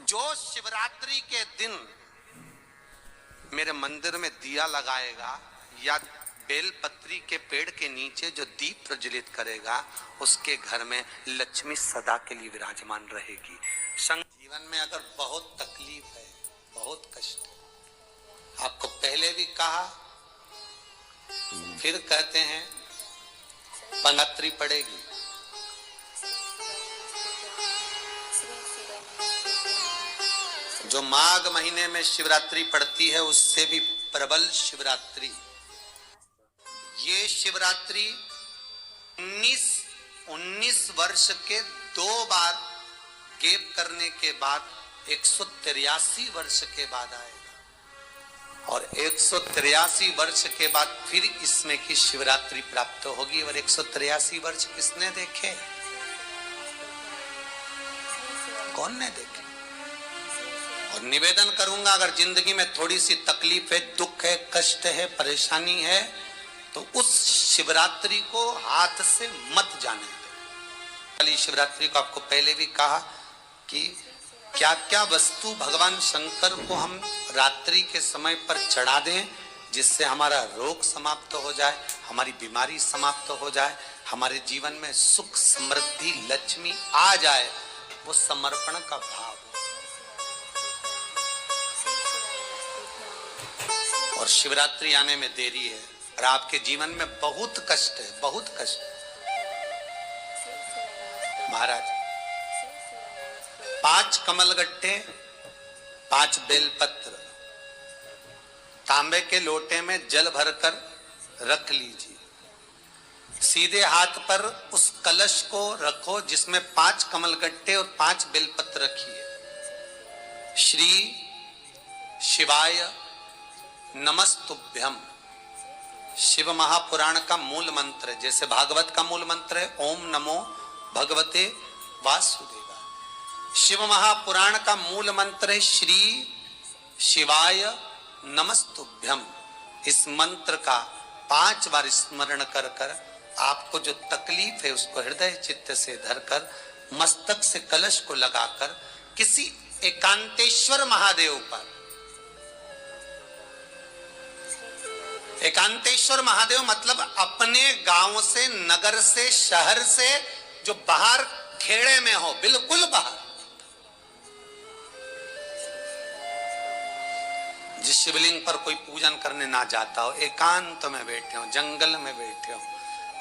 जो शिवरात्रि के दिन मेरे मंदिर में दिया लगाएगा या बेलपत्री के पेड़ के नीचे जो दीप प्रज्वलित करेगा, उसके घर में लक्ष्मी सदा के लिए विराजमान रहेगी। जीवन में अगर बहुत तकलीफ है, बहुत कष्ट है, आपको पहले भी कहा, फिर कहते हैं, पंगत्री पड़ेगी। जो माघ महीने में शिवरात्रि पड़ती है, उससे भी प्रबल शिवरात्रि। ये शिवरात्रि 19 वर्ष के 2 बार गैप करने के बाद 183 वर्ष के बाद आएगा, और 183 वर्ष के बाद फिर इसमें की शिवरात्रि प्राप्त होगी। और 183 वर्ष किसने देखे? कौन ने देखे? और निवेदन करूंगा, अगर जिंदगी में थोड़ी सी तकलीफ है, दुख है, कष्ट है, परेशानी है, तो उस शिवरात्रि को हाथ से मत जाने दो। वाली शिवरात्रि को आपको पहले भी कहा कि क्या क्या वस्तु भगवान शंकर को हम रात्रि के समय पर चढ़ा दें, जिससे हमारा रोग समाप्त हो जाए, हमारी बीमारी समाप्त हो जाए, हमारे जीवन में सुख समृद्धि लक्ष्मी आ जाए। वो समर्पण का भाव। और शिवरात्रि आने में देरी है और आपके जीवन में बहुत कष्ट है, बहुत कष्ट। महाराज 5 कमलगट्टे, 5 बेलपत्र तांबे के लोटे में जल भरकर रख लीजिए। सीधे हाथ पर उस कलश को रखो जिसमें 5 कमलगट्टे और 5 बेलपत्र रखिए। श्री शिवाय नमस्तुभ्यम। शिव महापुराण का मूल मंत्र है, जैसे भागवत का मूल मंत्र है ओम नमो भगवते वासुदेवाय। शिव महापुराण का मूल मंत्र है श्री शिवाय नमस्तुभ्यम। इस मंत्र का 5 बार स्मरण कर कर आपको जो तकलीफ है उसको हृदय चित्त से धरकर मस्तक से कलश को लगाकर किसी एकांतेश्वर महादेव पर, एकांतेश्वर महादेव मतलब अपने गांव से, नगर से, शहर से जो बाहर खेड़े में हो, बिल्कुल बाहर, जिस शिवलिंग पर कोई पूजन करने ना जाता हो, एकांत में बैठे हो, जंगल में बैठे हो,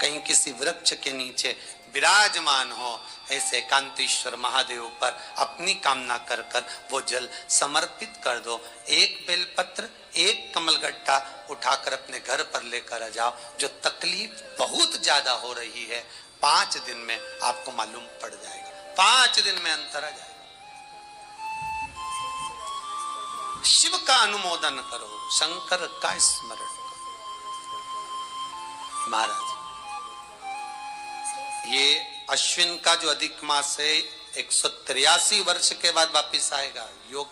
कहीं किसी वृक्ष के नीचे विराजमान हो, ऐसे एकांतेश्वर महादेव पर अपनी कामना कर कर वो जल समर्पित कर दो। 1 बेलपत्र, 1 कमलगट्टा उठाकर अपने घर पर लेकर आ जाओ। जो तकलीफ बहुत ज्यादा हो रही है, 5 दिन में आपको मालूम पड़ जाएगा, 5 दिन में अंतर आ जाएगा। शिव का अनुमोदन करो, शंकर का स्मरण करो। महाराज ये अश्विन का जो अधिक मास है 183 वर्ष के बाद वापिस आएगा। योग,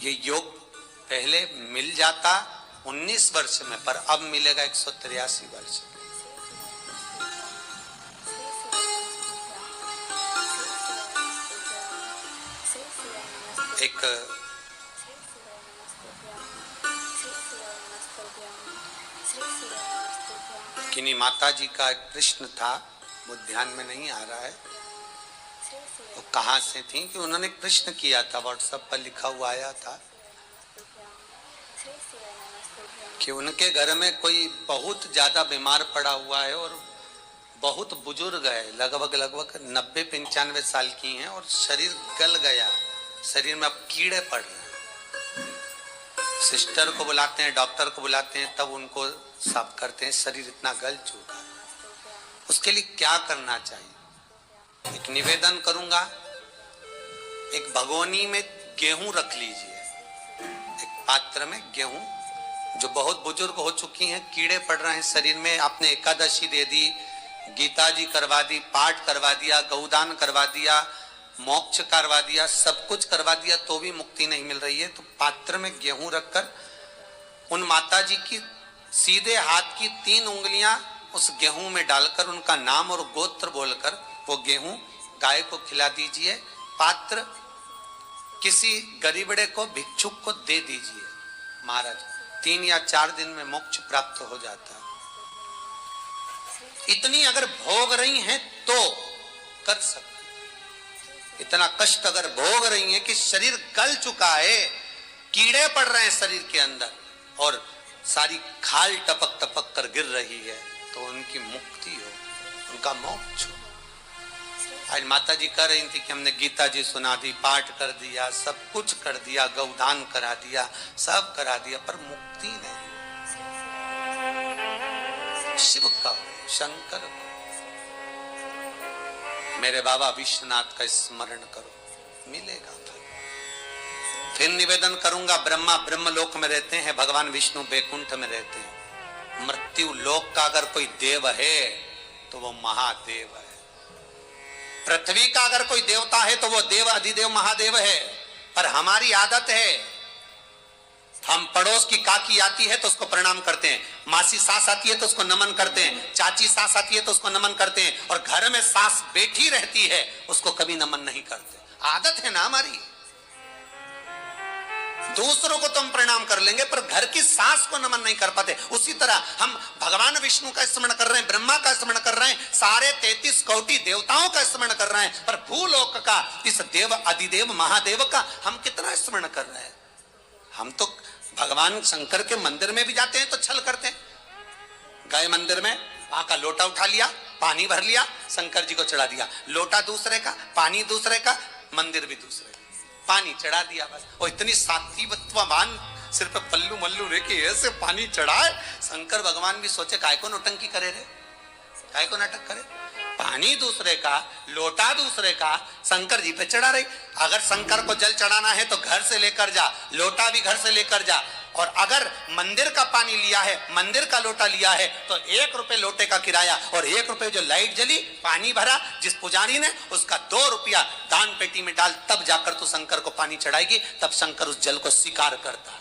ये योग पहले मिल जाता 19 वर्ष में, पर अब मिलेगा 183 वर्ष में। एक किन्हीं माता जी का एक प्रश्न था, वो ध्यान में नहीं आ रहा है वो कहाँ से थी, कि उन्होंने प्रश्न किया था, व्हाट्सएप पर लिखा हुआ आया था कि उनके घर में कोई बहुत ज्यादा बीमार पड़ा हुआ है और बहुत बुजुर्ग है, लगभग 90-95 साल की हैं, और शरीर गल गया, शरीर में अब कीड़े पड़ रहे हैं। सिस्टर को बुलाते हैं, डॉक्टर को बुलाते हैं, तब उनको साफ करते हैं, शरीर इतना गल चुका है। उसके लिए क्या करना चाहिए? एक निवेदन करूंगा, एक भगोनी में गेहूं रख लीजिए, एक पात्र में गेहूं, जो बहुत बुजुर्ग हो चुकी हैं, कीड़े पड़ रहे हैं शरीर में, आपने एकादशी दे दी, गीता जी करवा दी, पाठ करवा दिया, गौदान करवा दिया, मोक्ष करवा दिया, सब कुछ करवा दिया, तो भी मुक्ति नहीं मिल रही है, तो पात्र में गेहूं रखकर उन माता जी की सीधे हाथ की 3 उंगलियां उस गेहूं में डालकर उनका नाम और गोत्र बोलकर वो गेहूं गाय को खिला दीजिए। पात्र किसी गरीबड़े को, भिक्षुक को दे दीजिए महाराज, 3 या 4 दिन में मोक्ष प्राप्त हो जाता है। इतनी अगर भोग रही हैं तो कर सकते। इतना कष्ट अगर भोग रही हैं कि शरीर गल चुका है, कीड़े पड़ रहे हैं शरीर के अंदर और सारी खाल टपक टपक कर गिर रही है, तो उनकी मुक्ति हो, उनका मोक्ष हो। आज माता जी कह रही थी कि हमने गीता जी सुना दी, पाठ कर दिया, सब कुछ कर दिया, गौदान करा दिया, सब करा दिया, पर मुक्ति नहीं। शिव का हो, शंकर को, मेरे बाबा विश्वनाथ का स्मरण करो, मिलेगा। फिर निवेदन करूंगा, ब्रह्मा ब्रह्मलोक में रहते हैं, भगवान विष्णु बैकुंठ में रहते हैं। मृत्यु लोक का अगर कोई देव है तो वो महादेव है। पृथ्वी का अगर कोई देवता है तो वो देव अधिदेव महादेव है। पर हमारी आदत है, हम पड़ोस की काकी आती है तो उसको प्रणाम करते हैं, मासी सास आती है तो उसको नमन करते हैं, चाची सास आती है तो उसको नमन करते हैं, और घर में सास बैठी रहती है उसको कभी नमन नहीं करते। आदत है ना हमारी। दूसरों को तो हम प्रणाम कर लेंगे पर घर की सास को नमन नहीं कर पाते। उसी तरह हम भगवान विष्णु का स्मरण कर रहे हैं, ब्रह्मा का स्मरण कर रहे हैं, सारे 33 कोटि देवताओं का स्मरण कर रहे हैं, पर भूलोक का इस देव अधिदेव महादेव का हम कितना स्मरण कर रहे हैं। हम तो भगवान शंकर के मंदिर में भी जाते हैं तो छल करते हैं। गए मंदिर में, वहां का लोटा उठा लिया, पानी भर लिया, शंकर जी को चढ़ा दिया। लोटा दूसरे का, पानी दूसरे का, मंदिर भी दूसरे का, पानी चढ़ा दिया बस। और इतनी सात्विकवान सिर पे पल्लू मल्लू रे कि ऐसे पानी चढ़ाए। शंकर भगवान भी सोचे काय को नौटंकी करे रे, काय को नाटक करे। पानी दूसरे का, लोटा दूसरे का, शंकर जी पे चढ़ा रही। अगर शंकर को जल चढ़ाना है तो घर से लेकर जा, लोटा भी घर से लेकर जा। और अगर मंदिर का पानी लिया है, मंदिर का लोटा लिया है तो 1 रुपए लोटे का किराया, और 1 रुपए जो लाइट जली, पानी भरा जिस पुजारी ने, उसका 2 रुपया दान पेटी में डाल, तब जाकर तू शंकर को पानी चढ़ाएगी। तब शंकर उस जल को स्वीकार करता है।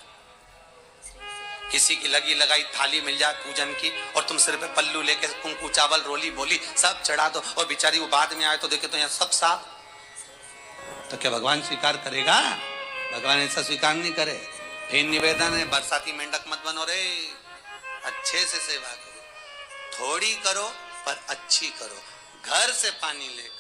किसी की लगी लगाई थाली मिल जाए पूजन की और तुम सिर पे पल्लू लेके कुंकू चावल रोली बोली सब चढ़ा दो, और बेचारी वो बाद में आए तो देखे तो यहाँ सब साफ, तो क्या भगवान स्वीकार करेगा? भगवान ऐसा स्वीकार नहीं करे। फिर निवेदन है, बरसाती मेंढक मत बनो रे, अच्छे से सेवा करो, थोड़ी करो पर अच्छी करो। घर से पानी लेकर